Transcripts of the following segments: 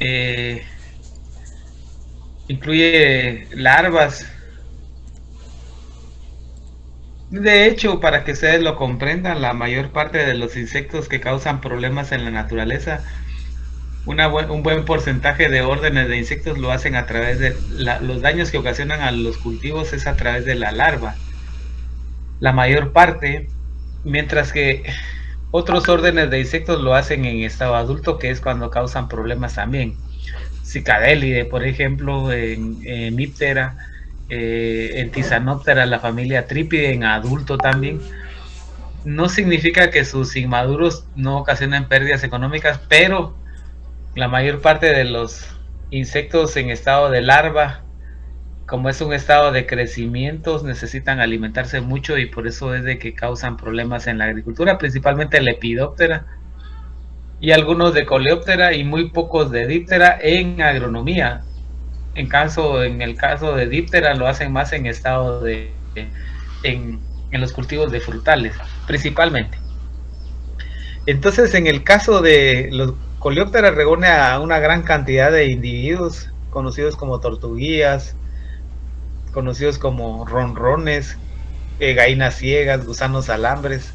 eh, incluye larvas. De hecho, para que ustedes lo comprendan, la mayor parte de los insectos que causan problemas en la naturaleza, un buen porcentaje de órdenes de insectos lo hacen a través de los daños que ocasionan a los cultivos es a través de la larva, la mayor parte, mientras que otros órdenes de insectos lo hacen en estado adulto, que es cuando causan problemas también. Cicadélide, por ejemplo, en Niptera, en Tisanoptera, la familia Trípide en adulto también. No significa que sus inmaduros no ocasionen pérdidas económicas, pero la mayor parte de los insectos en estado de larva, como es un estado de crecimiento, necesitan alimentarse mucho y por eso es de que causan problemas en la agricultura, principalmente Lepidóptera y algunos de Coleóptera y muy pocos de Díptera en agronomía. En el caso de Díptera lo hacen más en estado en los cultivos de frutales, principalmente. Entonces, en el caso de los Coleóptera reúne a una gran cantidad de individuos conocidos como tortuguillas, conocidos como ronrones, gallinas ciegas, gusanos alambres.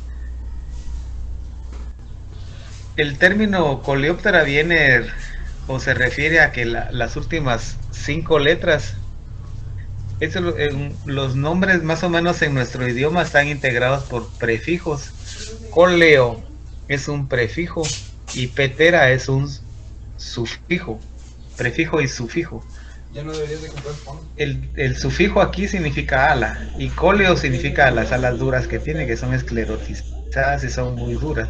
El término Coleóptera viene o se refiere a que las últimas 5 letras, los nombres más o menos en nuestro idioma están integrados por prefijos. Coleo es un prefijo y petera es un sufijo, prefijo y sufijo. Ya no deberías de comprar pan. El sufijo aquí significa ala y coleo significa las alas duras que tiene, que son esclerotizadas y son muy duras.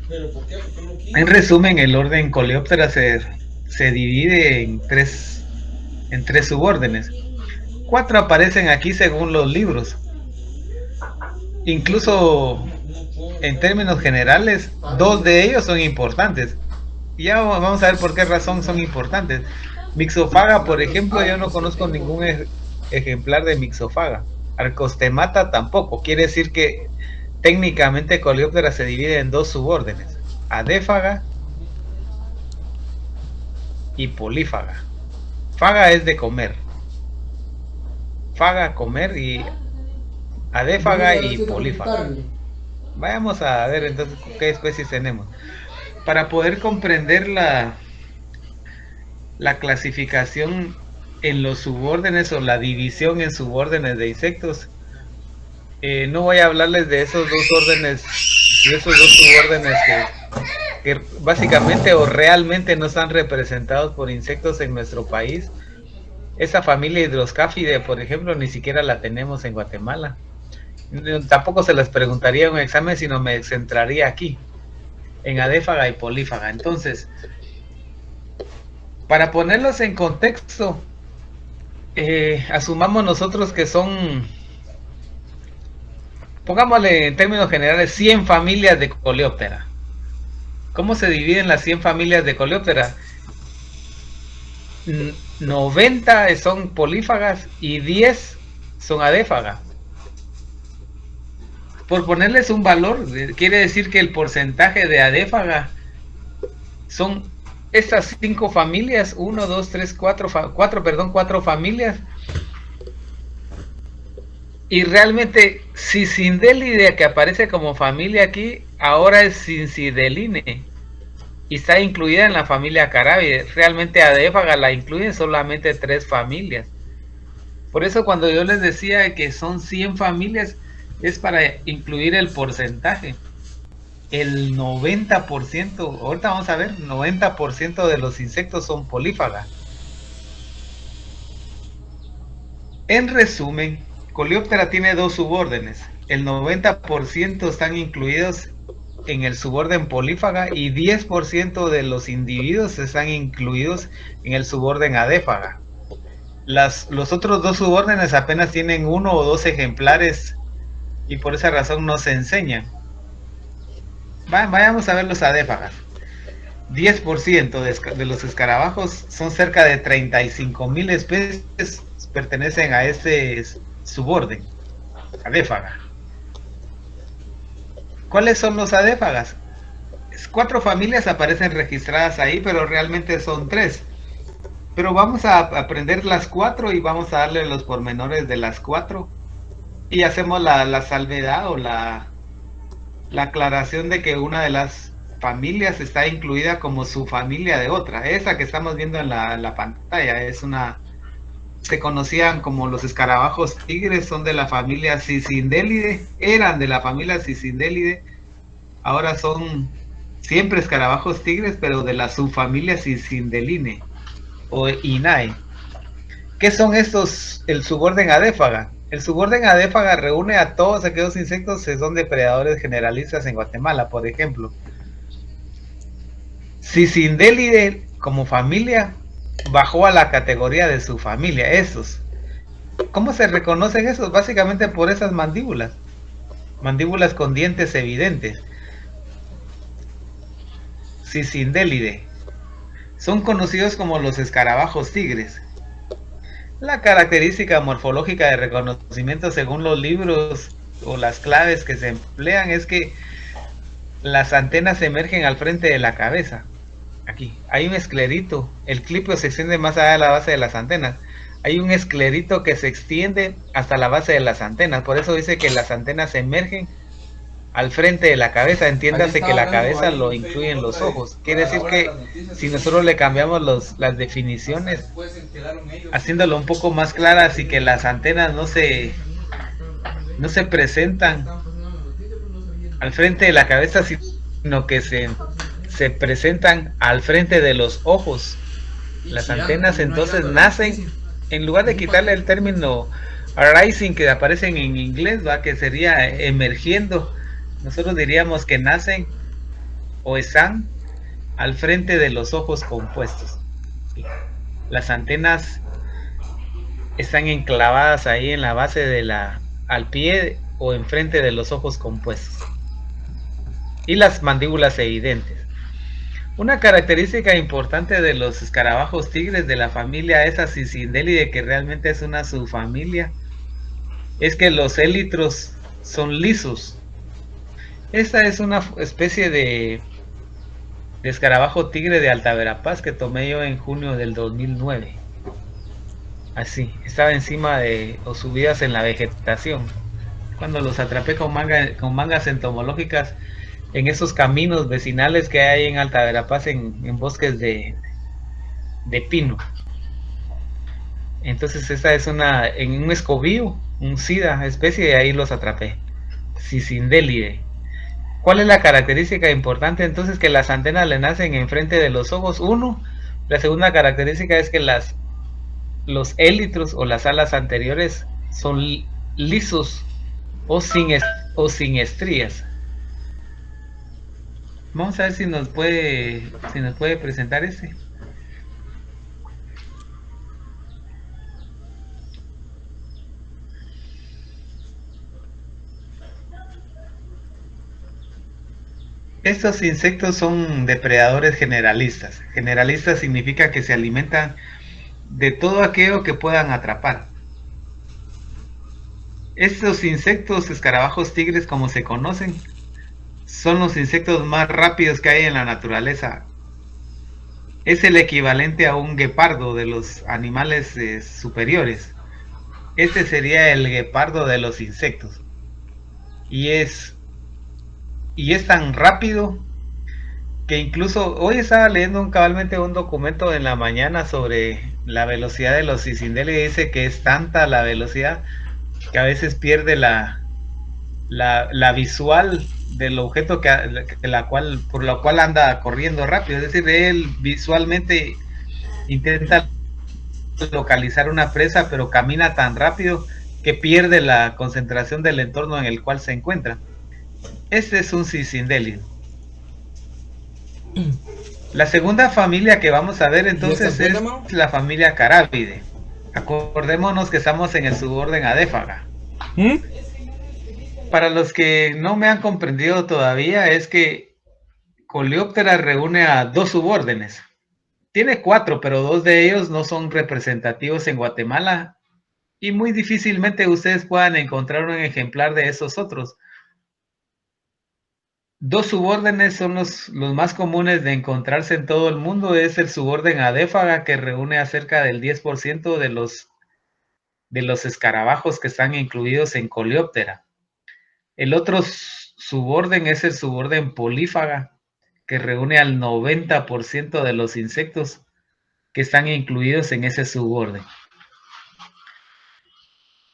¿Pero por qué? Porque no quiso. En resumen, el orden Coleóptera se divide en tres subórdenes. 4 aparecen aquí según los libros. Incluso en términos generales, 2 de ellos son importantes. Ya vamos a ver por qué razón son importantes. Mixofaga, por ejemplo, yo no conozco ningún ejemplar de Mixofaga. Arcostemata tampoco. Quiere decir que técnicamente Coleóptera se divide en 2 subórdenes: adéfaga y polífaga. Faga es de comer. Faga, comer, y adéfaga y polífaga. Vayamos a ver entonces qué especies tenemos. Para poder comprender la clasificación en los subórdenes o la división en subórdenes de insectos, no voy a hablarles de esos dos órdenes, de esos dos subórdenes que básicamente o realmente no están representados por insectos en nuestro país. Esa familia Hydroscaphidae, por ejemplo, ni siquiera la tenemos en Guatemala. Tampoco se les preguntaría en un examen, sino me centraría aquí, en adéfaga y polífaga. Entonces, para ponerlos en contexto, asumamos nosotros que son, pongámosle en términos generales, 100 familias de Coleóptera. ¿Cómo se dividen las 100 familias de Coleóptera? 90 son polífagas y 10 son adéfagas. Por ponerles un valor, quiere decir que el porcentaje de adéfaga son estas 5 familias, 1, 2, 3, 4, 4 familias. Y realmente Cicindelide, que aparece como familia aquí, ahora es Cincideline y está incluida en la familia Carabidae. Realmente adéfaga la incluyen solamente 3 familias. Por eso cuando yo les decía que son 100 familias, es para incluir el porcentaje. El 90%, ahorita vamos a ver, 90% de los insectos son polífagas. En resumen, Coleóptera tiene 2 subórdenes. El 90% están incluidos en el suborden polífaga y 10% de los individuos están incluidos en el suborden adéfaga. Los otros 2 subórdenes apenas tienen 1 o 2 ejemplares y por esa razón no se enseñan. Vayamos a ver los adéfagas. 10% de los escarabajos, son cerca de 35,000 especies, pertenecen a este suborden, adéfaga. ¿Cuáles son los adéfagas? 4 familias aparecen registradas ahí, pero realmente son 3. Pero vamos a aprender las 4 y vamos a darle los pormenores de las 4. Y hacemos la salvedad o la aclaración de que una de las familias está incluida como su familia de otra. Esa que estamos viendo en la pantalla es una... Se conocían como los escarabajos tigres, son de la familia Cicindelidae, eran de la familia Cicindelidae, ahora son siempre escarabajos tigres, pero de la subfamilia Cicindeline o Inae. ¿Qué son estos? El suborden Adéfaga. El suborden Adéfaga reúne a todos aquellos insectos que son depredadores generalistas en Guatemala, por ejemplo. Cicindelidae como familia bajó a la categoría de su familia, esos. ¿Cómo se reconocen esos? Básicamente por esas mandíbulas. Mandíbulas con dientes evidentes. Cicindelidae. Son conocidos como los escarabajos tigres. La característica morfológica de reconocimiento según los libros o las claves que se emplean es que las antenas emergen al frente de la cabeza. Aquí hay un esclerito, el clipio se extiende más allá de la base de las antenas. Hay un esclerito que se extiende hasta la base de las antenas, por eso dice que las antenas emergen al frente de la cabeza. Entiéndase que la cabeza lo incluyen los ojos. Quiere decir que si nosotros le cambiamos las definiciones, haciéndolo un poco más clara, así que las antenas no se presentan al frente de la cabeza, sino que se presentan al frente de los ojos. Las antenas entonces nacen, en lugar de quitarle el término arising que aparecen en inglés, ¿va? Que sería emergiendo, nosotros diríamos que nacen o están al frente de los ojos compuestos. Las antenas están enclavadas ahí en la base de al pie o enfrente de los ojos compuestos. Y las mandíbulas evidentes. Una característica importante de los escarabajos tigres de la familia esa Cicindelidae, que realmente es una subfamilia, es que los élitros son lisos. Esta es una especie de escarabajo tigre de Alta Verapaz que tomé yo en junio del 2009. Así, estaba encima de o subidas en la vegetación. Cuando los atrapé con mangas entomológicas en esos caminos vecinales que hay en Alta Verapaz en bosques de pino. Entonces esta es en un escobillo, un sida especie, y ahí los atrapé. Cicindelidae. ¿Cuál es la característica importante? Entonces que las antenas le nacen enfrente de los ojos. Uno, la segunda característica es que los élitros o las alas anteriores son lisos o sin estrías. Vamos a ver si nos puede presentar ese. Estos insectos son depredadores generalistas. Generalistas significa que se alimentan de todo aquello que puedan atrapar. Estos insectos, escarabajos tigres como se conocen, son los insectos más rápidos que hay en la naturaleza. Es el equivalente a un guepardo de los animales superiores. Este sería el guepardo de los insectos. Y es tan rápido que incluso hoy estaba leyendo cabalmente un documento en la mañana sobre la velocidad de los Cicindelidae y dice que es tanta la velocidad que a veces pierde la visual del objeto por la cual anda corriendo rápido. Es decir, él visualmente intenta localizar una presa, pero camina tan rápido que pierde la concentración del entorno en el cual se encuentra. Este es un Cicindelidae. La segunda familia que vamos a ver entonces es la familia Carabidae. Acordémonos que estamos en el suborden Adéfaga. Para los que no me han comprendido todavía, es que Coleoptera reúne a 2 subórdenes. Tiene 4, pero 2 de ellos no son representativos en Guatemala y muy difícilmente ustedes puedan encontrar un ejemplar de esos otros. Dos subórdenes son los más comunes de encontrarse en todo el mundo. Es el suborden adéfaga, que reúne a cerca del 10% de los escarabajos que están incluidos en Coleoptera. El otro suborden es el suborden polífaga, que reúne al 90% de los insectos que están incluidos en ese suborden.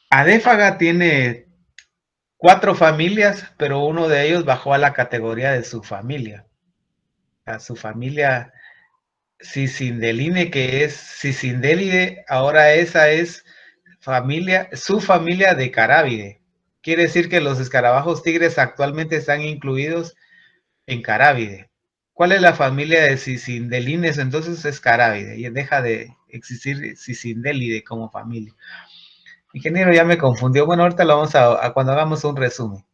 Adéfaga tiene 4 familias, pero uno de ellos bajó a la categoría de subfamilia. A su familia Cicindeline, que es Cicindelidae, ahora esa es subfamilia de Carabidae. Quiere decir que los escarabajos tigres actualmente están incluidos en Carabidae. ¿Cuál es la familia de Cicindelines? Entonces es Carabidae y deja de existir Cicindelidae como familia. Ingeniero, ya me confundió. Bueno, ahorita lo vamos a cuando hagamos un resumen.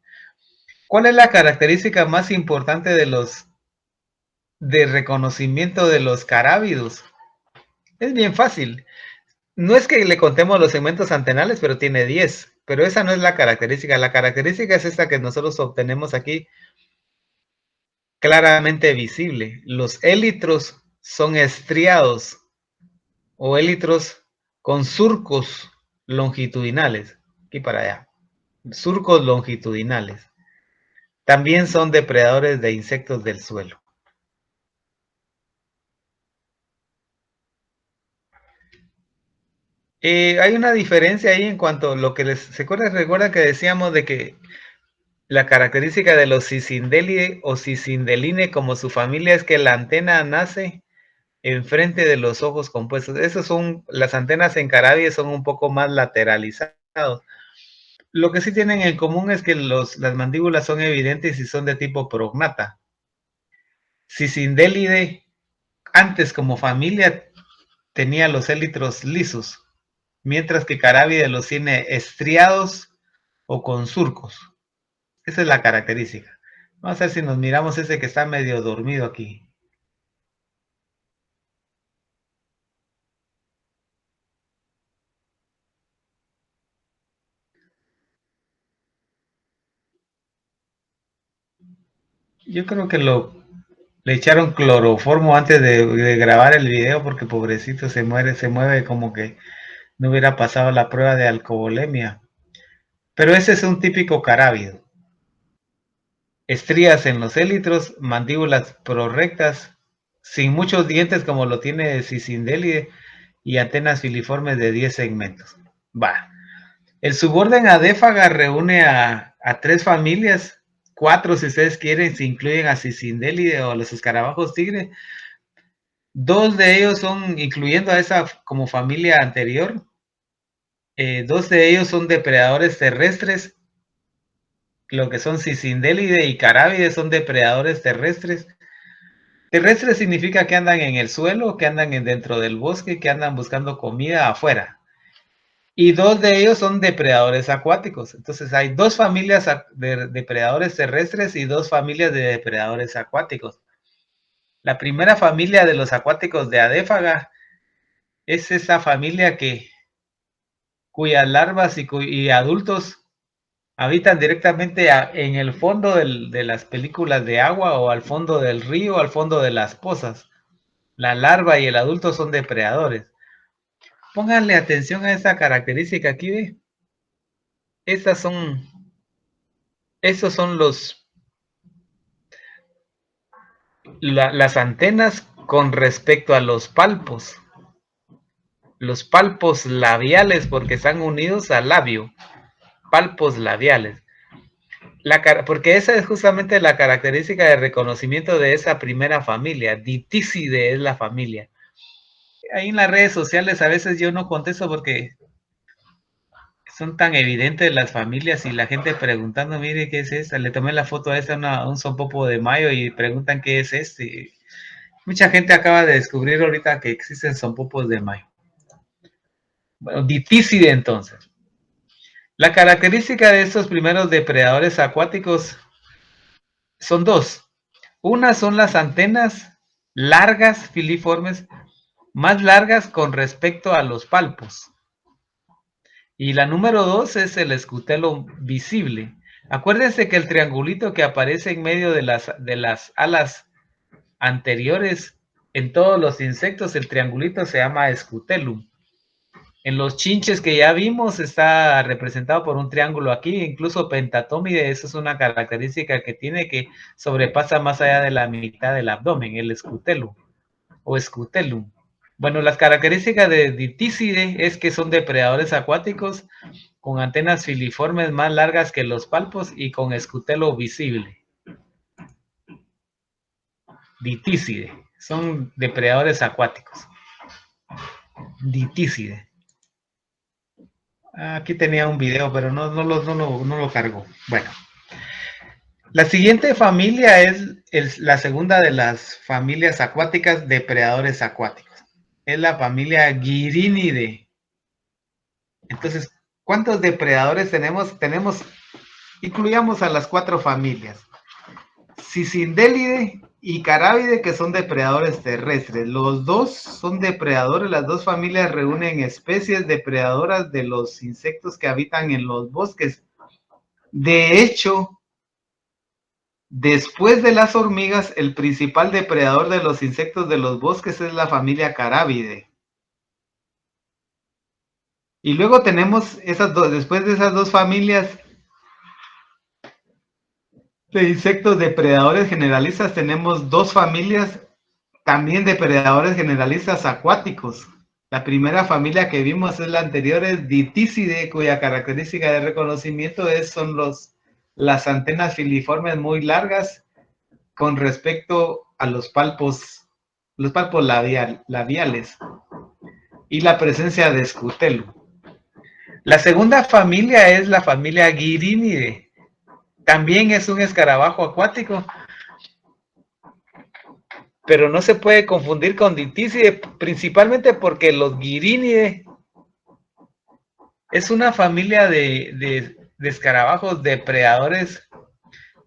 ¿Cuál es la característica más importante de reconocimiento de los carábidos? Es bien fácil. No es que le contemos los segmentos antenales, pero tiene 10. Pero esa no es la característica. La característica es esta que nosotros obtenemos aquí, claramente visible. Los élitros son estriados o élitros con surcos longitudinales. Aquí para allá. Surcos longitudinales. También son depredadores de insectos del suelo. Hay una diferencia ahí en cuanto a lo que recuerda que decíamos de que la característica de los Cicindelidae o Cicindeline como su familia es que la antena nace enfrente de los ojos compuestos. Las antenas en Carabidae son un poco más lateralizados. Lo que sí tienen en común es que las mandíbulas son evidentes y son de tipo prognata. Cicindelidae antes como familia tenía los élitros lisos, mientras que Carabidae los tiene estriados o con surcos. Esa es la característica. Vamos a ver si nos miramos ese que está medio dormido aquí. Yo creo que le echaron cloroformo antes de grabar el video porque pobrecito se mueve como que no hubiera pasado la prueba de alcoholemia. Pero ese es un típico carábido. Estrías en los élitros, mandíbulas prorectas, sin muchos dientes como lo tiene Cicindelidae y antenas filiformes de 10 segmentos. Va. El suborden adéfaga reúne a 3 familias, 4 si ustedes quieren, se incluyen a Cicindelidae o a los escarabajos tigre. 2 de ellos son, incluyendo a esa como familia anterior, 2 de ellos son depredadores terrestres, lo que son Cicindelidae y Carabidae son depredadores terrestres. Terrestres significa que andan en el suelo, que andan dentro del bosque, que andan buscando comida afuera. Y 2 de ellos son depredadores acuáticos. Entonces hay 2 familias de depredadores terrestres y 2 familias de depredadores acuáticos. La primera familia de los acuáticos de Adéfaga es esa familia cuyas larvas y adultos habitan directamente en el fondo de las películas de agua o al fondo del río, al fondo de las pozas. La larva y el adulto son depredadores. Pónganle atención a esta característica aquí, ¿ve? Estos son las antenas con respecto a los palpos labiales, porque están unidos al labio, palpos labiales. Porque esa es justamente la característica de reconocimiento de esa primera familia. Diticidae es la familia. Ahí en las redes sociales a veces yo no contesto porque son tan evidentes las familias y la gente preguntando, mire, ¿qué es esta? Le tomé la foto a esta, un sonpopo de mayo y preguntan qué es este. Mucha gente acaba de descubrir ahorita que existen sonpopos de mayo. Bueno, Diticidae entonces. La característica de estos primeros depredadores acuáticos son 2. Una son las antenas largas, filiformes, más largas con respecto a los palpos. Y la número 2 es el escutelo visible. Acuérdense que el triangulito que aparece en medio de las alas anteriores, en todos los insectos, el triangulito se llama escutelum. En los chinches que ya vimos está representado por un triángulo aquí, incluso pentatómide, eso es una característica que tiene que sobrepasa más allá de la mitad del abdomen, el escutelum o escutelum. Bueno, las características de Ditícide es que son depredadores acuáticos con antenas filiformes más largas que los palpos y con escutelo visible. Ditícide, son depredadores acuáticos. Ditícide. Aquí tenía un video, pero no lo cargo. Bueno, la siguiente familia es la segunda de las familias acuáticas, depredadores acuáticos. Es la familia Gyrinide. Entonces, ¿cuántos depredadores tenemos? Incluyamos a las 4 familias. Cicindélide y Carabide, que son depredadores terrestres. Los dos son depredadores, las dos familias reúnen especies depredadoras de los insectos que habitan en los bosques. De hecho, después de las hormigas, el principal depredador de los insectos de los bosques es la familia Carabide. Y luego tenemos después de esas dos familias de insectos depredadores generalistas, tenemos dos familias también depredadores generalistas acuáticos. La primera familia que vimos es la anterior, es Ditícide, cuya característica de reconocimiento son las antenas filiformes muy largas con respecto a los palpos labiales y la presencia de escutelo. La segunda familia es la familia Gyrinide. También es un escarabajo acuático, pero no se puede confundir con Ditícide, principalmente porque los Gyrinide es una familia de escarabajos depredadores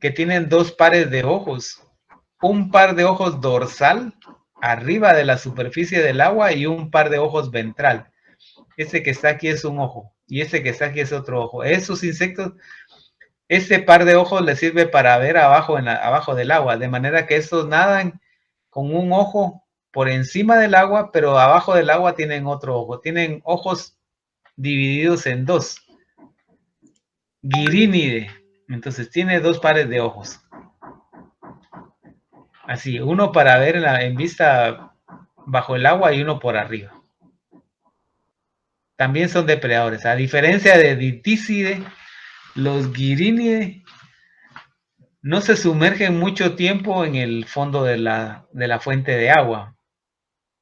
que tienen dos pares de ojos. Un par de ojos dorsal, arriba de la superficie del agua, y un par de ojos ventral. Ese que está aquí es un ojo, y ese que está aquí es otro ojo. Esos insectos, ese par de ojos les sirve para ver abajo del agua, de manera que estos nadan con un ojo por encima del agua, pero abajo del agua tienen otro ojo. Tienen ojos divididos en dos. Gyrinide. Entonces tiene dos pares de ojos. Así, uno para ver en vista bajo el agua y uno por arriba. También son depredadores. A diferencia de Ditícide, los Gyrinide no se sumergen mucho tiempo en el fondo de la fuente de agua,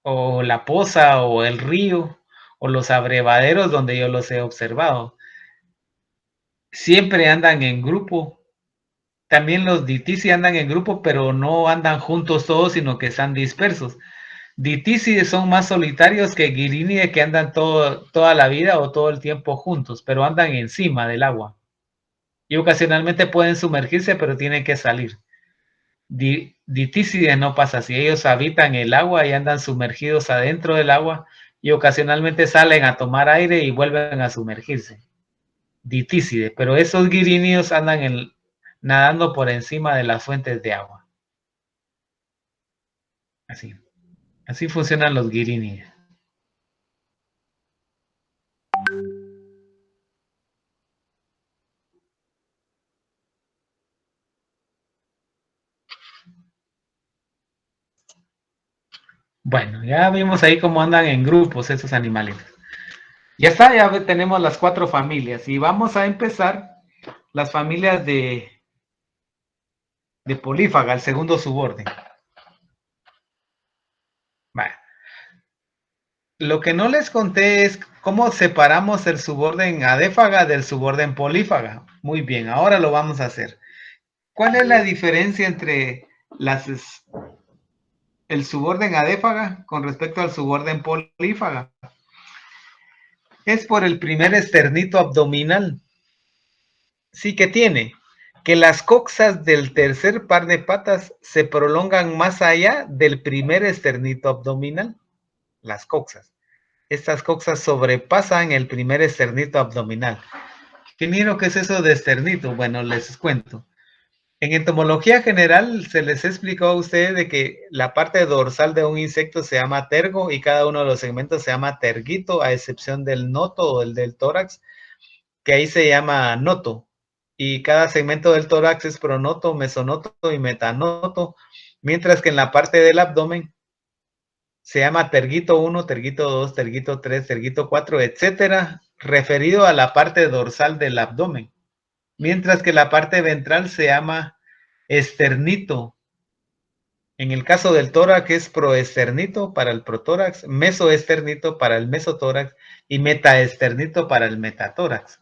o la poza, o el río, o los abrevaderos donde yo los he observado. Siempre andan en grupo. También los Ditícide andan en grupo, pero no andan juntos todos, sino que están dispersos. Ditícide son más solitarios que Gyrinide, que andan toda la vida o todo el tiempo juntos, pero andan encima del agua. Y ocasionalmente pueden sumergirse, pero tienen que salir. Ditícide no pasa así. Ellos habitan el agua y andan sumergidos adentro del agua y ocasionalmente salen a tomar aire y vuelven a sumergirse. Ditícide, pero esos Gyrínidos andan nadando por encima de las fuentes de agua. Así funcionan los Gyrínidos. Bueno, ya vimos ahí cómo andan en grupos esos animalitos. Ya está, ya tenemos las 4 familias y vamos a empezar las familias de Polífaga, el segundo suborden. Vale. Lo que no les conté es cómo separamos el suborden Adéfaga del suborden Polífaga. Muy bien, ahora lo vamos a hacer. ¿Cuál es la diferencia entre el suborden Adéfaga con respecto al suborden Polífaga? Es por el primer esternito abdominal. Sí que tiene que las coxas del tercer par de patas se prolongan más allá del primer esternito abdominal. Las coxas. Estas coxas sobrepasan el primer esternito abdominal. Ingeniero, ¿qué es eso de esternito? Bueno, les cuento. En entomología general se les explicó a ustedes de que la parte dorsal de un insecto se llama tergo y cada uno de los segmentos se llama terguito, a excepción del noto o el del tórax, que ahí se llama noto. Y cada segmento del tórax es pronoto, mesonoto y metanoto, mientras que en la parte del abdomen se llama terguito 1, terguito 2, terguito 3, terguito 4, etcétera, referido a la parte dorsal del abdomen. Mientras que la parte ventral se llama esternito. En el caso del tórax es proesternito para el protórax, mesoesternito para el mesotórax y metaesternito para el metatórax.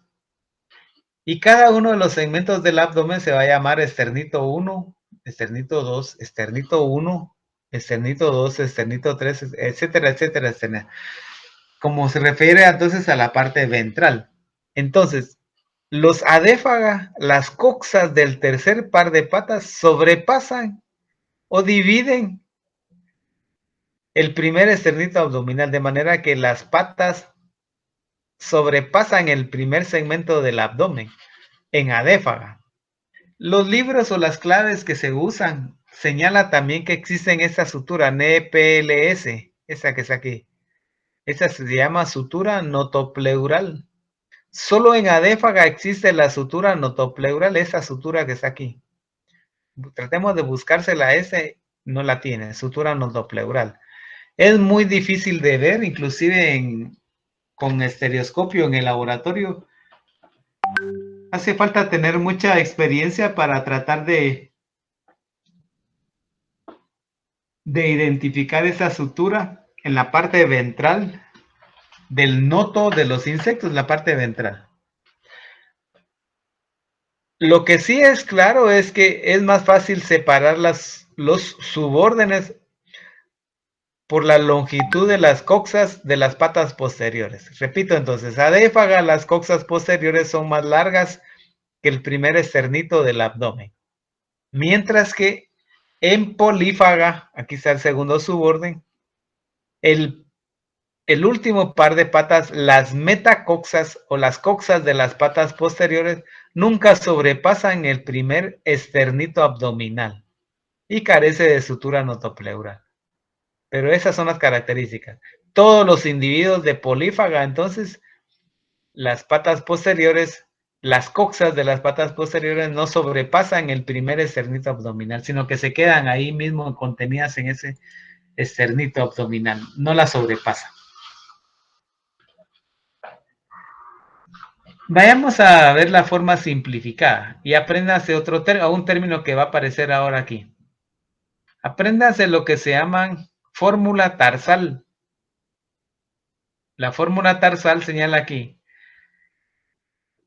Y cada uno de los segmentos del abdomen se va a llamar esternito 1, esternito 2, esternito 1, esternito 2, esternito 3, etcétera, etcétera, etcétera. Como se refiere entonces a la parte ventral. Entonces, los adéfaga, las coxas del tercer par de patas, sobrepasan o dividen el primer esternito abdominal, de manera que las patas sobrepasan el primer segmento del abdomen en adéfaga. Los libros o las claves que se usan señala también que existen esta sutura NPLS, esa que es aquí. Esa se llama sutura notopleural. Solo en adéfaga existe la sutura notopleural, esa sutura que está aquí. Tratemos de buscársela, ese no la tiene, sutura notopleural. Es muy difícil de ver, inclusive con estereoscopio en el laboratorio. Hace falta tener mucha experiencia para tratar de identificar esa sutura en la parte ventral del noto de los insectos, la parte ventral. Lo que sí es claro es que es más fácil separar los subórdenes por la longitud de las coxas de las patas posteriores. Repito entonces, adéfaga, las coxas posteriores son más largas que el primer esternito del abdomen. Mientras que en polífaga, aquí está el segundo suborden, el último par de patas, las metacoxas o las coxas de las patas posteriores, nunca sobrepasan el primer esternito abdominal y carece de sutura notopleural. Pero esas son las características. Todos los individuos de polífaga, entonces, las patas posteriores, las coxas de las patas posteriores no sobrepasan el primer esternito abdominal, sino que se quedan ahí mismo contenidas en ese esternito abdominal, no la sobrepasan. Vayamos a ver la forma simplificada y apréndase un término que va a aparecer ahora aquí. Apréndase lo que se llaman fórmula tarsal. La fórmula tarsal señala aquí.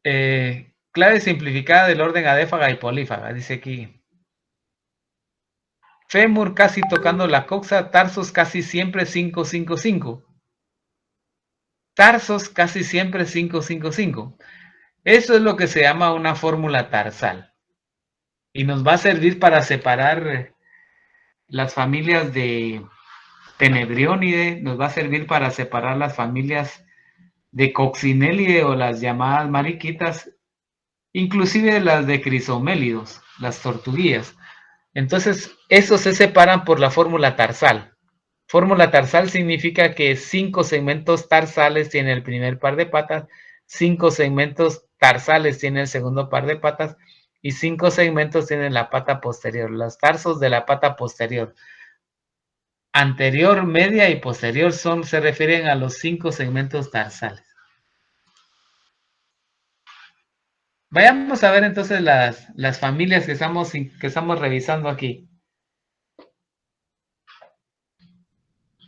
Clave simplificada del orden adéfaga y polífaga. Dice aquí. Fémur casi tocando la coxa, tarsos casi siempre 5-5-5. Tarsos casi siempre 5-5-5. Eso es lo que se llama una fórmula tarsal. Y nos va a servir para separar las familias de Tenedrionidae, nos va a servir para separar las familias de Coccinellidae o las llamadas mariquitas, inclusive las de Crisomélidos, las tortuguillas. Entonces, esos se separan por la fórmula tarsal. Fórmula tarsal significa que 5 segmentos tarsales tiene el primer par de patas, 5 segmentos tarsales tiene el segundo par de patas y 5 segmentos tienen la pata posterior, los tarsos de la pata posterior. Anterior, media y posterior se refieren a los 5 segmentos tarsales. Vayamos a ver entonces las familias que estamos revisando aquí.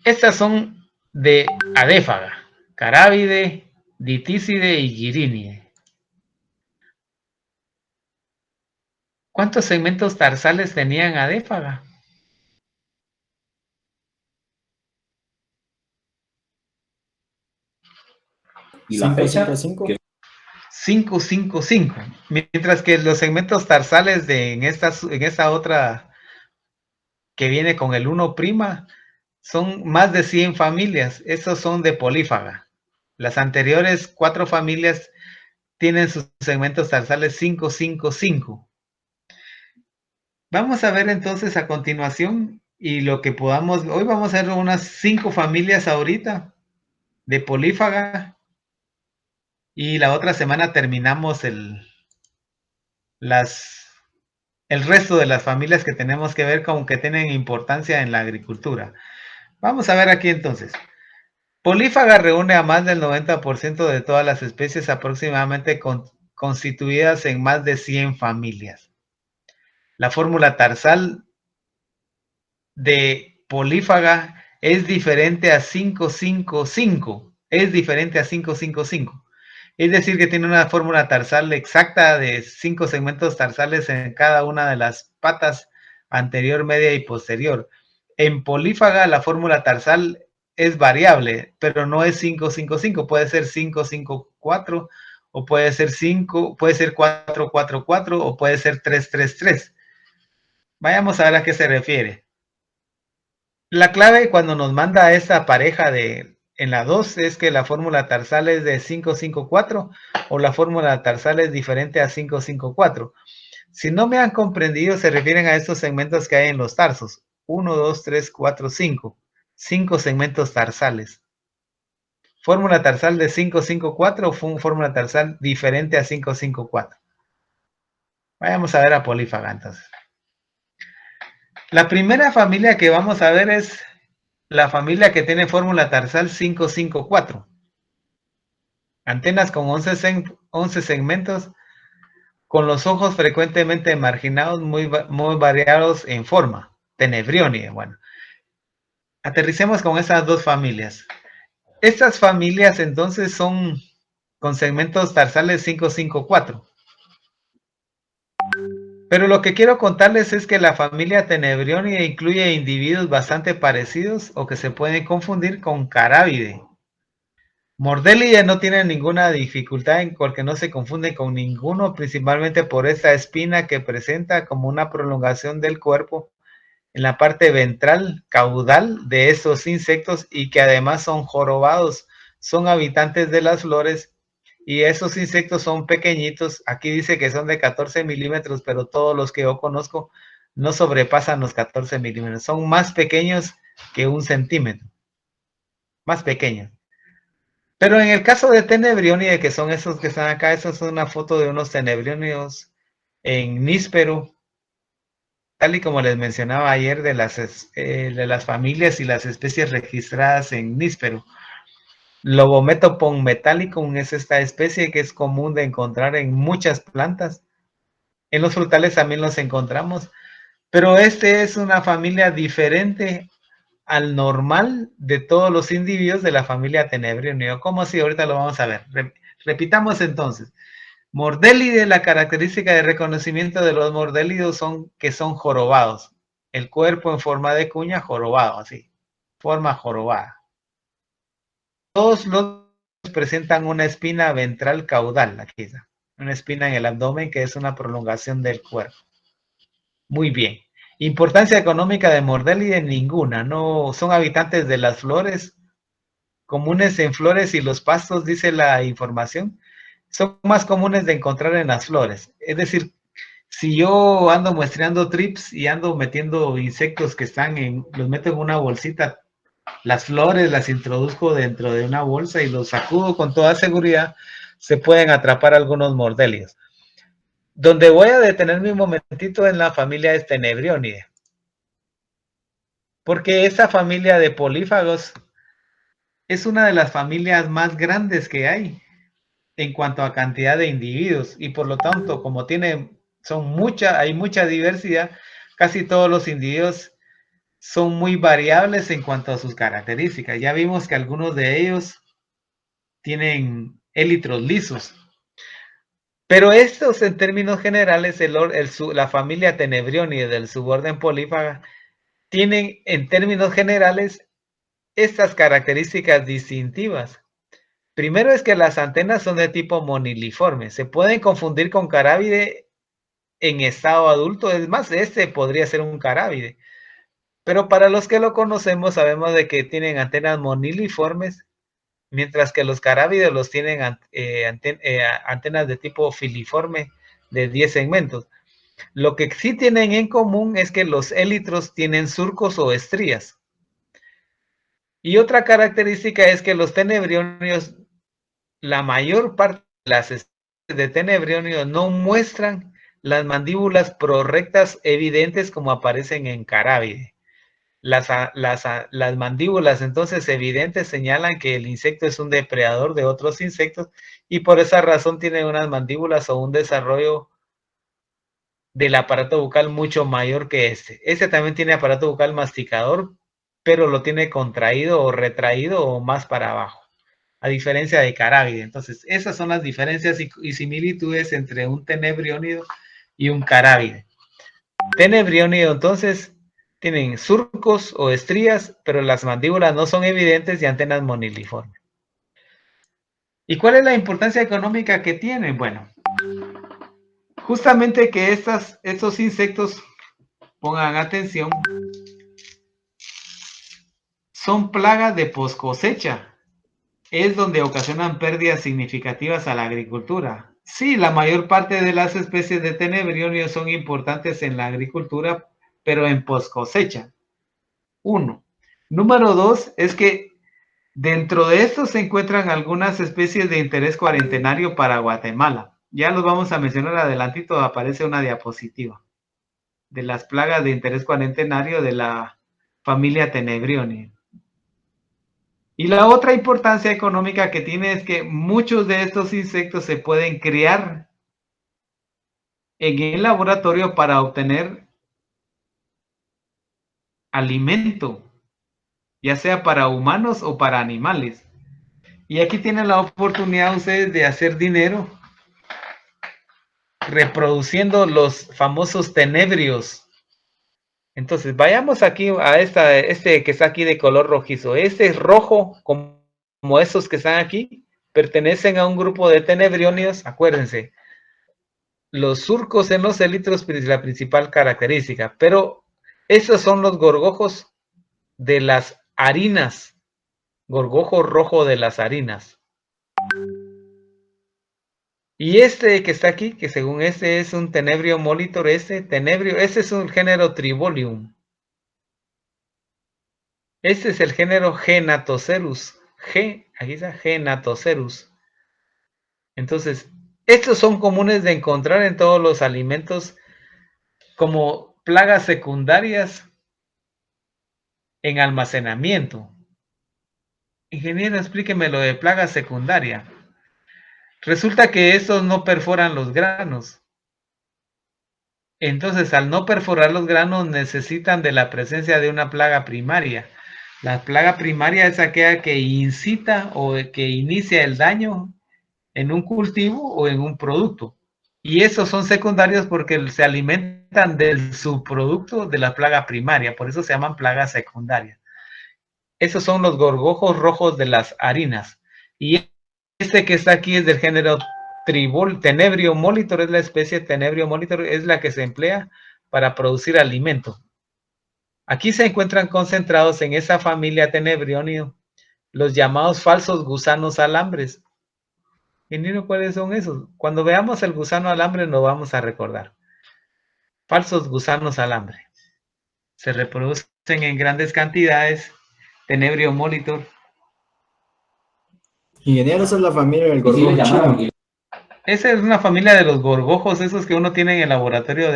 Estas son de adéfaga, Carabidae, Diticidae y Gyrinnidae. ¿Cuántos segmentos tarsales tenían adéfaga? ¿Y la fecha? 5-5-5. Mientras que los segmentos tarsales en esta otra que viene con el 1' son más de 100 familias. Esos son de polífaga. Las anteriores 4 familias tienen sus segmentos tarsales 5, 5, 5. Vamos a ver entonces a continuación y lo que podamos. Hoy vamos a ver unas 5 familias ahorita de polífaga y la otra semana terminamos el resto de las familias que tenemos que ver como que tienen importancia en la agricultura. Vamos a ver aquí entonces. Polífaga reúne a más del 90% de todas las especies aproximadamente constituidas en más de 100 familias. La fórmula tarsal de polífaga es diferente a 555. Es diferente a 555. Es decir, que tiene una fórmula tarsal exacta de 5 segmentos tarsales en cada una de las patas anterior, media y posterior. En polífaga la fórmula tarsal es variable, pero no es 555, puede ser 554 o puede ser 5, puede ser 444 o puede ser 333. Vayamos a ver a qué se refiere. La clave cuando nos manda esta pareja en la 2 es que la fórmula tarsal es de 554 o la fórmula tarsal es diferente a 554. Si no me han comprendido, se refieren a estos segmentos que hay en los tarsos. 1, 2, 3, 4, 5. 5 segmentos tarsales. Fórmula tarsal de 554 o fórmula tarsal diferente a 554. Vayamos a ver a polífaga entonces. La primera familia que vamos a ver es la familia que tiene fórmula tarsal 554. Antenas con 11 segmentos, con los ojos frecuentemente marginados, muy variados en forma. Tenebrionie. Bueno, aterricemos con esas dos familias. Estas familias entonces son con segmentos tarsales 554. Pero lo que quiero contarles es que la familia Tenebrionie incluye individuos bastante parecidos o que se pueden confundir con Carábide. Mordélide no tiene ninguna dificultad porque no se confunde con ninguno, principalmente por esta espina que presenta como una prolongación del cuerpo en la parte ventral caudal de estos insectos y que además son jorobados, son habitantes de las flores y esos insectos son pequeñitos. Aquí dice que son de 14 milímetros, pero todos los que yo conozco no sobrepasan los 14 milímetros, son más pequeños que 1 centímetro, más pequeños. Pero en el caso de Tenebrionie, que son esos que están acá, esa es una foto de unos tenebrionios en níspero, tal y como les mencionaba ayer de las familias y las especies registradas en níspero. Lobometopon metallicum es esta especie que es común de encontrar en muchas plantas. En los frutales también los encontramos, pero este es una familia diferente al normal de todos los individuos de la familia Tenebrionie. ¿Cómo así? Ahorita lo vamos a ver. Repitamos entonces. Mordélide, la característica de reconocimiento de los mordélidos son que son jorobados. El cuerpo en forma de cuña, jorobado, así. Forma jorobada. Todos los presentan una espina ventral caudal, aquí está. Una espina en el abdomen que es una prolongación del cuerpo. Muy bien. Importancia económica de Mordélide, ninguna. No son habitantes de las flores, comunes en flores y los pastos, dice la información. Son más comunes de encontrar en las flores. Es decir, si yo ando muestreando trips y ando metiendo insectos que los meto en una bolsita, las flores las introduzco dentro de una bolsa y los sacudo con toda seguridad, se pueden atrapar algunos mordélidos. Donde voy a detenerme un momentito en la familia de Tenebrionie, porque esta familia de polífagos es una de las familias más grandes que hay en cuanto a cantidad de individuos y por lo tanto, como hay mucha diversidad, casi todos los individuos son muy variables en cuanto a sus características. Ya vimos que algunos de ellos tienen élitros lisos. Pero estos, en términos generales, la familia Tenebrionie del suborden polífaga tienen, en términos generales, estas características distintivas. Primero es que las antenas son de tipo moniliforme. Se pueden confundir con carábide en estado adulto. Es más, este podría ser un carábide. Pero para los que lo conocemos, sabemos de que tienen antenas moniliformes mientras que los carábidos los tienen antenas de tipo filiforme de 10 segmentos. Lo que sí tienen en común es que los élitros tienen surcos o estrías. Y otra característica es que los tenebrionios, la mayor parte de las especies de tenebrionios no muestran las mandíbulas prorectas evidentes como aparecen en carábide. Las mandíbulas entonces evidentes señalan que el insecto es un depredador de otros insectos y por esa razón tiene unas mandíbulas o un desarrollo del aparato bucal mucho mayor que este. Este también tiene aparato bucal masticador, pero lo tiene contraído o retraído o más para abajo, a diferencia de carábide. Entonces, esas son las diferencias y similitudes entre un tenebriónido y un carábide. Tenebriónido, entonces, tienen surcos o estrías, pero las mandíbulas no son evidentes y antenas moniliformes. ¿Y cuál es la importancia económica que tienen? Bueno, justamente que estos insectos, pongan atención, son plagas de poscosecha. Es donde ocasionan pérdidas significativas a la agricultura. Sí, la mayor parte de las especies de tenebrionios son importantes en la agricultura, pero en poscosecha. 1. Número 2 es que dentro de estos se encuentran algunas especies de interés cuarentenario para Guatemala. Ya los vamos a mencionar adelantito, aparece una diapositiva de las plagas de interés cuarentenario de la familia Tenebrioni. Y la otra importancia económica que tiene es que muchos de estos insectos se pueden criar en el laboratorio para obtener alimento, ya sea para humanos o para animales. Y aquí tienen la oportunidad ustedes de hacer dinero reproduciendo los famosos tenebrios. Entonces, vayamos aquí a este que está aquí de color rojizo. Este es rojo, como esos que están aquí, pertenecen a un grupo de tenebrionios, acuérdense. Los surcos en los élitros es la principal característica, pero esos son los gorgojos de las harinas, gorgojo rojo de las harinas. Y este que está aquí, que según este es un tenebrio molitor, este es un género Tribolium. Este es el género Genatocerus. Aquí está Genatocerus. Entonces, estos son comunes de encontrar en todos los alimentos como plagas secundarias en almacenamiento. Ingeniero, explíqueme lo de plaga secundaria. Resulta que estos no perforan los granos. Entonces, al no perforar los granos, necesitan de la presencia de una plaga primaria. La plaga primaria es aquella que incita o que inicia el daño en un cultivo o en un producto. Y esos son secundarios porque se alimentan del subproducto de la plaga primaria. Por eso se llaman plagas secundarias. Esos son los gorgojos rojos de las harinas. Y este que está aquí es del género Tenebrio molitor, es la especie Tenebrio molitor, es la que se emplea para producir alimento. Aquí se encuentran concentrados en esa familia Tenebrionio los llamados falsos gusanos alambres. Ingeniero, ¿cuáles son esos? Cuando veamos el gusano alambre nos vamos a recordar. Falsos gusanos alambre. Se reproducen en grandes cantidades. Tenebrio molitor. Ingeniero, esa es la familia del gorgojo chino. Esa es una familia de los gorgojos, esos que uno tiene en el laboratorio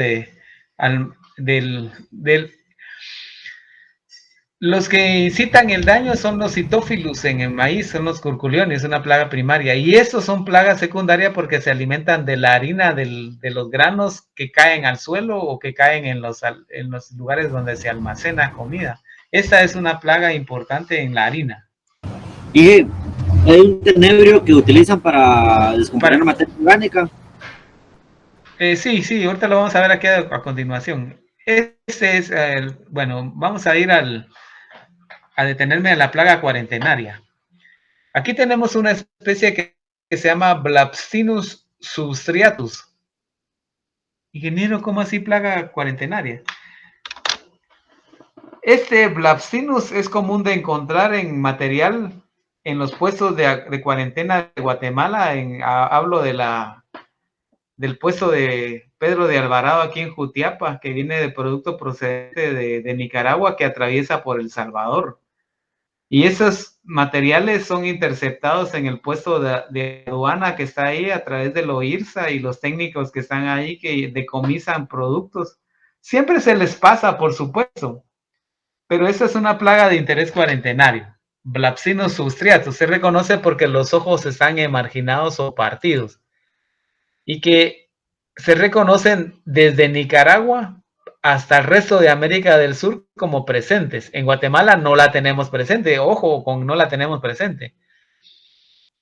los que incitan el daño son los citófilus en el maíz, son los curculiones, una plaga primaria. Y estos son plagas secundarias porque se alimentan de la harina de los granos que caen al suelo o que caen en los lugares donde se almacena comida. Esta es una plaga importante en la harina. Y hay un tenebrio que utilizan para descomponer materia orgánica. Sí, ahorita lo vamos a ver aquí a continuación. Este es bueno, vamos a ir a detenerme a la plaga cuarentenaria. Aquí tenemos una especie que se llama Blapstinus substriatus. Ingeniero, ¿cómo así plaga cuarentenaria? Este Blapstinus es común de encontrar en material en los puestos de cuarentena de Guatemala, hablo del puesto de Pedro de Alvarado aquí en Jutiapa, que viene de producto procedente de Nicaragua que atraviesa por El Salvador. Y esos materiales son interceptados en el puesto de aduana que está ahí a través de lo IRSA y los técnicos que están ahí que decomisan productos. Siempre se les pasa, por supuesto, pero esa es una plaga de interés cuarentenario. Blapsinus substriatus se reconoce porque los ojos están emarginados o partidos y que se reconocen desde Nicaragua hasta el resto de América del Sur como presentes. En Guatemala no la tenemos presente, ojo con no la tenemos presente.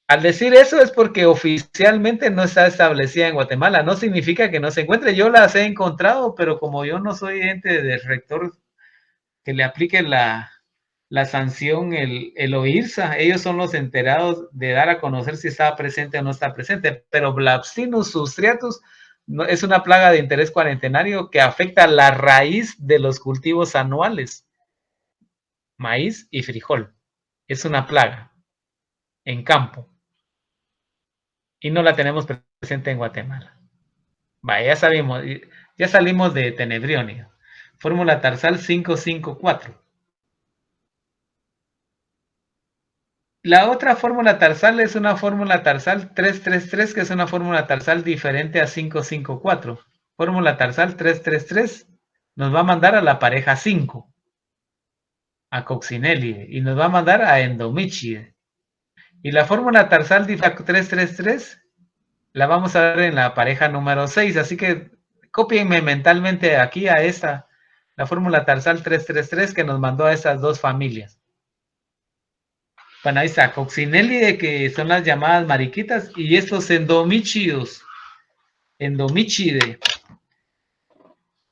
Al decir eso es porque oficialmente no está establecida en Guatemala, no significa que no se encuentre. Yo las he encontrado, pero como yo no soy ente del rector que le aplique la sanción, el OIRSA, ellos son los enterados de dar a conocer si está presente o no está presente, pero Blapsinus substriatus es una plaga de interés cuarentenario que afecta la raíz de los cultivos anuales, maíz y frijol. Es una plaga en campo y no la tenemos presente en Guatemala. Vaya, ya salimos de Tenebrionio. Fórmula tarsal 554. La otra fórmula tarsal es una fórmula tarsal 333, que es una fórmula tarsal diferente a 554. Fórmula tarsal 333 nos va a mandar a la pareja 5, a Coccinellide, y nos va a mandar a Endomichide. Y la fórmula tarsal 333 la vamos a ver en la pareja número 6, así que cópienme mentalmente aquí a esta, la fórmula tarsal 333 que nos mandó a esas dos familias. Bueno, ahí está, Coccinellide, que son las llamadas mariquitas, y estos endomíchidos, endomíchide.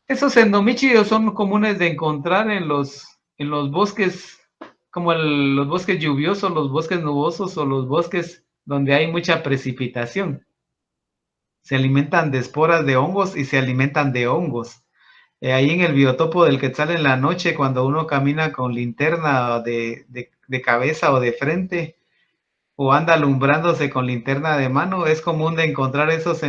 Esos endomíchidos son comunes de encontrar en los bosques, como los bosques lluviosos, los bosques nubosos o los bosques donde hay mucha precipitación. Se alimentan de esporas de hongos y se alimentan de hongos. Ahí en el biotopo del Quetzal en la noche, cuando uno camina con linterna de cabeza o de frente, o anda alumbrándose con linterna de mano, es común de encontrar esos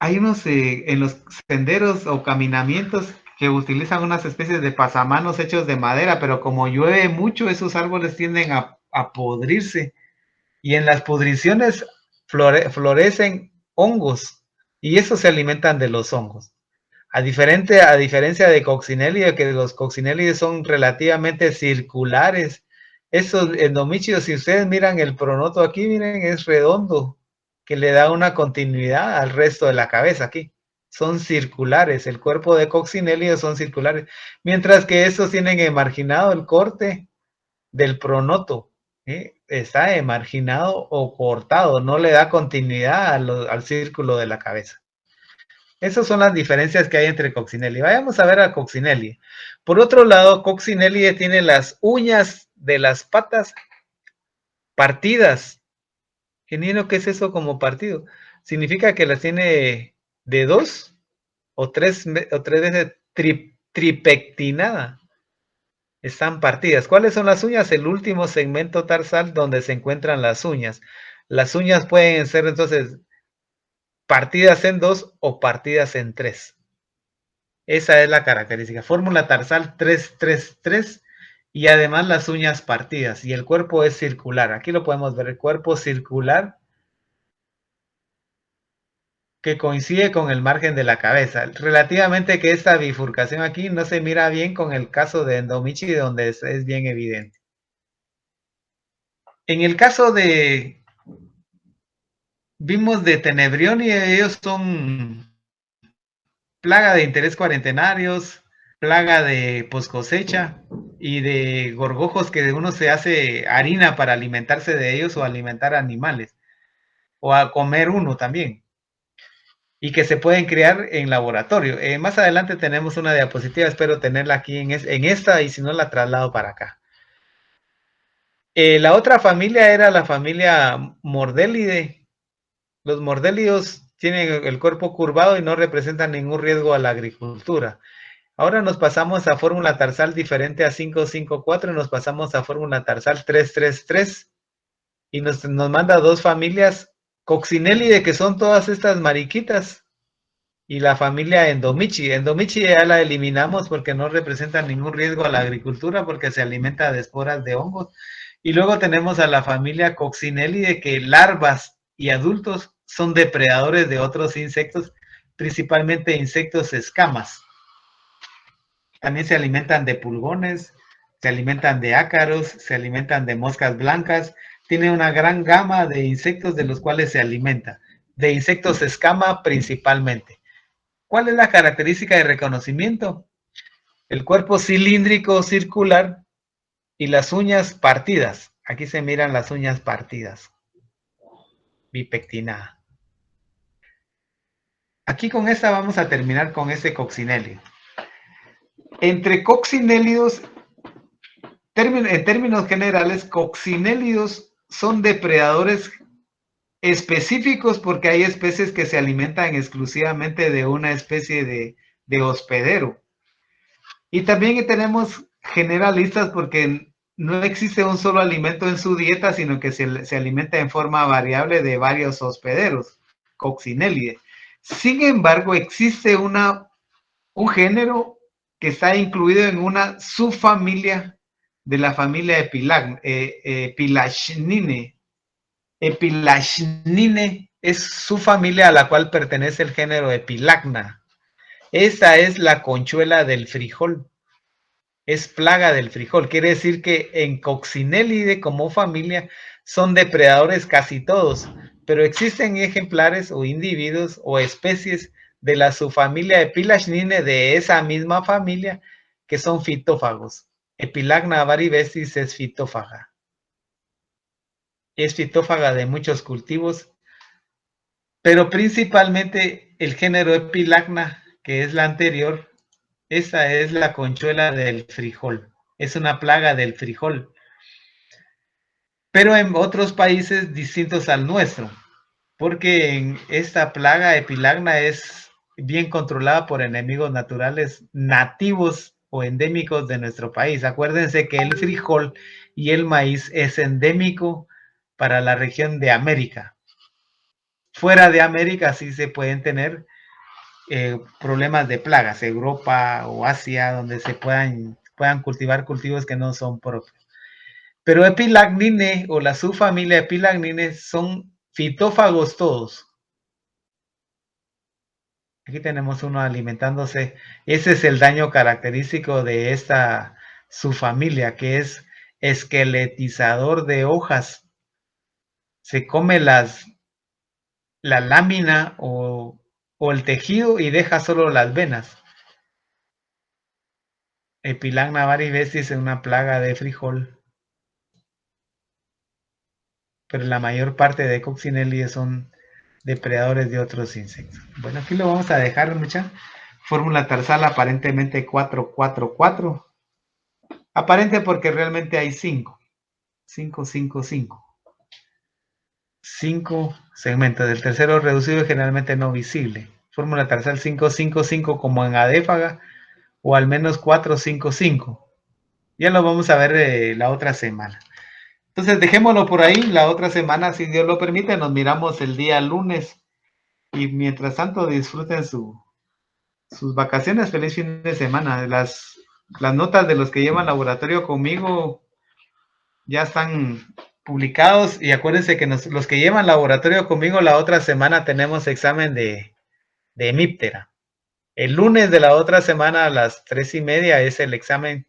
hay unos en los senderos o caminamientos que utilizan unas especies de pasamanos hechos de madera, pero como llueve mucho, esos árboles tienden a podrirse, y en las pudriciones florecen hongos, y esos se alimentan de los hongos. A diferencia de Coccinellide, que los Coccinellides son relativamente circulares, esos endomíchidos, si ustedes miran el pronoto aquí, miren, es redondo, que le da una continuidad al resto de la cabeza aquí. Son circulares, el cuerpo de Coccinellide son circulares, mientras que estos tienen emarginado el corte del pronoto, ¿sí? Está emarginado o cortado, no le da continuidad al círculo de la cabeza. Esas son las diferencias que hay entre Coccinellide. Vayamos a ver a Coccinellide. Por otro lado, Coccinellide tiene las uñas de las patas partidas. Ingeniero, ¿qué es eso como partido? Significa que las tiene de 2 o 3 veces tripectinada. Están partidas. ¿Cuáles son las uñas? El último segmento tarsal donde se encuentran las uñas. Las uñas pueden ser entonces partidas en 2 o partidas en 3. Esa es la característica. Fórmula tarsal 333 y además las uñas partidas. Y el cuerpo es circular. Aquí lo podemos ver, el cuerpo circular que coincide con el margen de la cabeza. Relativamente que esta bifurcación aquí no se mira bien con el caso de Endomichide, donde es bien evidente. En el caso vimos de Tenebrionide, ellos son plaga de interés cuarentenarios, plaga de poscosecha y de gorgojos que uno se hace harina para alimentarse de ellos o alimentar animales, o a comer uno también, y que se pueden criar en laboratorio. Más adelante tenemos una diapositiva, espero tenerla aquí en esta, y si no la traslado para acá. La otra familia era la familia Mordelidae. Los mordélidos tienen el cuerpo curvado y no representan ningún riesgo a la agricultura. Ahora nos pasamos a fórmula tarsal diferente a 554, nos pasamos a fórmula tarsal 333 y nos manda dos familias Coccinellidae, que son todas estas mariquitas, y la familia Endomichi. Endomichi ya la eliminamos porque no representa ningún riesgo a la agricultura porque se alimenta de esporas de hongos. Y luego tenemos a la familia Coccinellidae, que larvas y adultos son depredadores de otros insectos, principalmente insectos escamas. También se alimentan de pulgones, se alimentan de ácaros, se alimentan de moscas blancas. Tiene una gran gama de insectos de los cuales se alimenta, de insectos escama principalmente. ¿Cuál es la característica de reconocimiento? El cuerpo cilíndrico circular y las uñas partidas. Aquí se miran las uñas partidas. Bipectinada. Aquí con esta vamos a terminar con este coccinellido. Entre coccinélidos, en términos generales, coccinélidos son depredadores específicos porque hay especies que se alimentan exclusivamente de una especie de hospedero. Y también tenemos generalistas porque no existe un solo alimento en su dieta, sino que se alimenta en forma variable de varios hospederos, Coccinellidae. Sin embargo, existe un género que está incluido en una subfamilia de la familia Epilachnine. Epilachnine es su familia a la cual pertenece el género Epilagna. Esa es la conchuela del frijol. Es plaga del frijol. Quiere decir que en Coccinellidae como familia son depredadores casi todos, pero existen ejemplares o individuos o especies de la subfamilia Epilachnine de esa misma familia que son fitófagos. Epilagna avaribestis es fitófaga. Es fitófaga de muchos cultivos, pero principalmente el género Epilagna, que es la anterior, esa es la conchuela del frijol. Es una plaga del frijol. Pero en otros países distintos al nuestro, porque en esta plaga Epilagna es bien controlada por enemigos naturales nativos o endémicos de nuestro país. Acuérdense que el frijol y el maíz es endémico para la región de América. Fuera de América sí se pueden tener problemas de plagas, Europa o Asia, donde se puedan cultivar cultivos que no son propios. Pero Epilagnine o la subfamilia Epilagnine son fitófagos todos. Aquí tenemos uno alimentándose. Ese es el daño característico de esta subfamilia, que es esqueletizador de hojas. Se come la lámina o el tejido y deja solo las venas. Epilagna avaribestis es una plaga de frijol. Pero la mayor parte de Coccinellidae son depredadores de otros insectos. Bueno, aquí lo vamos a dejar, mucha. Fórmula tarsal aparentemente 444. Aparente porque realmente hay 5. 5, 5, 5. 5 segmentos. Del tercero reducido generalmente no visible. Fórmula tarsal 5, 5, 5 como en adéfaga o al menos 4, 5, 5. Ya lo vamos a ver la otra semana. Entonces dejémoslo por ahí. La otra semana, si Dios lo permite, nos miramos el día lunes. Y mientras tanto disfruten sus vacaciones. Feliz fin de semana. Las notas de los que llevan laboratorio conmigo ya están publicados. Y acuérdense que los que llevan laboratorio conmigo la otra semana tenemos examen de hemíptera. El lunes de la otra semana a las 3:30 es el examen